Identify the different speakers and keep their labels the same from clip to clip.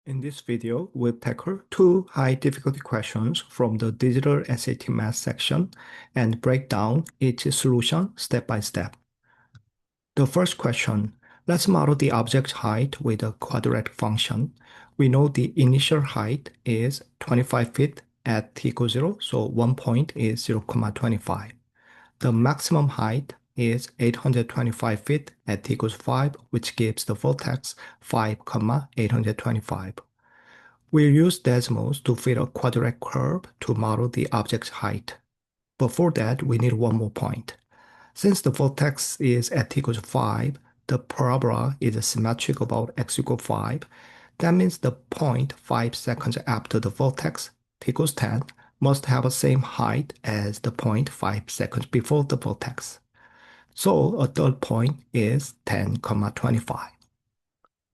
Speaker 1: In this video, we'll tackle two high difficulty questions from the digital SAT math section and break down each solution step by step. The first question, let's model the object height with a quadratic function. We know the initial height is 25 feet at t equals 0, so one point is 0,25. The maximum height is 825 feet at t equals 5, which gives the vertex 5, 825. We'll use Desmos to fit a quadratic curve to model the object's height. But for that, we need one more point. Since the vertex is at t equals 5, the parabola is symmetric about x equals 5. That means the point 5 seconds after the vertex, t equals 10, must have the same height as the point 5 seconds before the vertex. So a third point is 10, 25.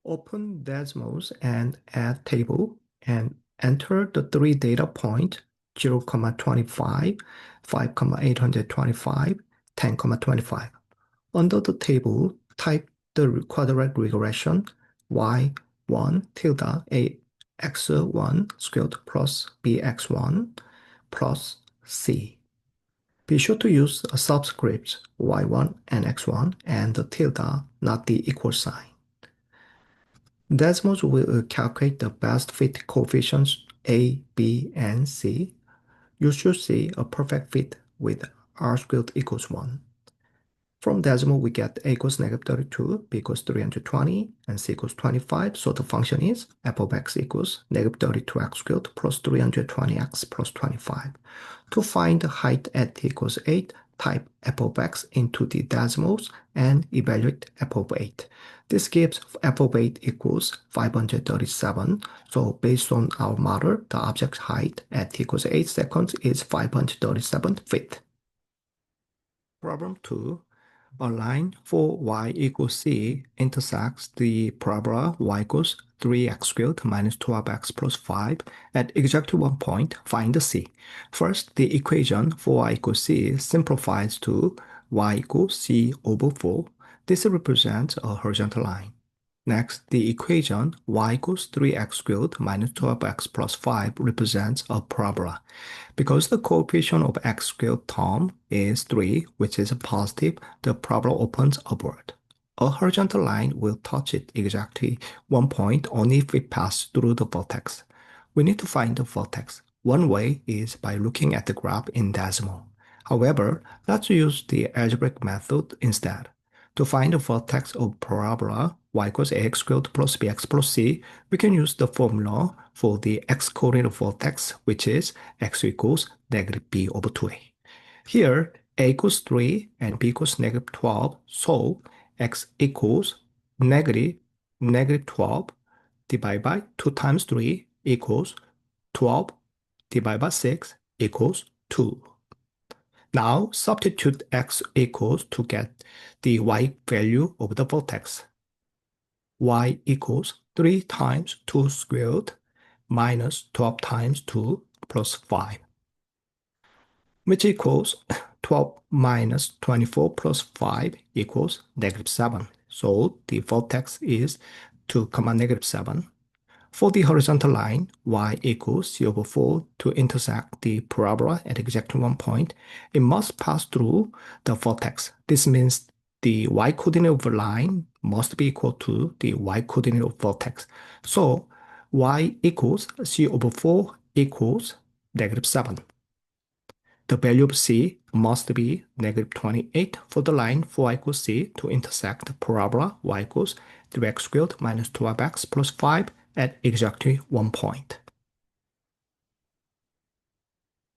Speaker 1: Open Desmos and add table and enter the three data points 0, 25, 5, 825, 10, 25. Under the table, type the quadratic regression y1 tilde ax1 squared plus bx1 plus c. Be sure to use a subscript y1 and x1 and the tilde, not the equal sign. Desmos will calculate the best fit coefficients A, B, and C. You should see a perfect fit with R squared equals 1. From Desmos, we get A equals negative 32, B equals 320, and C equals 25. So the function is f of x equals negative 32x squared plus 320x plus 25. To find the height at t equals 8, type f of x into the Desmos and evaluate f of 8. This gives f of 8 equals 537. So based on our model, the object height at t equals 8 seconds is 537 feet. Problem 2. A line for y equals c intersects the parabola y equals 3x squared minus 12x plus 5 at exactly one point. Find the c. First, the equation for y equals c simplifies to y equals c over 4. This represents a horizontal line. Next, the equation y equals 3x squared minus 12x plus 5 represents a parabola. Because the coefficient of x squared term is 3, which is positive, the parabola opens upward. A horizontal line will touch it exactly one point only if it passes through the vertex. We need to find the vertex. One way is by looking at the graph in Desmos. However, let's use the algebraic method instead. To find the vertex of parabola y equals ax squared plus bx plus c, we can use the formula for the x-coordinate vertex, which is x equals negative b over 2a. Here, a equals 3 and b equals negative 12, so x equals negative 12 divided by 2 times 3 equals 12 divided by 6 equals 2. Now substitute x equals to get the y value of the vertex. Y equals 3 times 2 squared minus 12 times 2 plus 5, which equals 12 minus 24 plus 5 equals negative 7. So the vertex is 2, negative 7. For the horizontal line, y equals c over 4 to intersect the parabola at exactly one point, it must pass through the vertex. This means the y-coordinate of the line must be equal to the y-coordinate of vertex. So y equals c over 4 equals negative 7. The value of c must be negative 28 for the line for y equals c to intersect the parabola y equals 3x squared minus 12x plus 5 at exactly one point.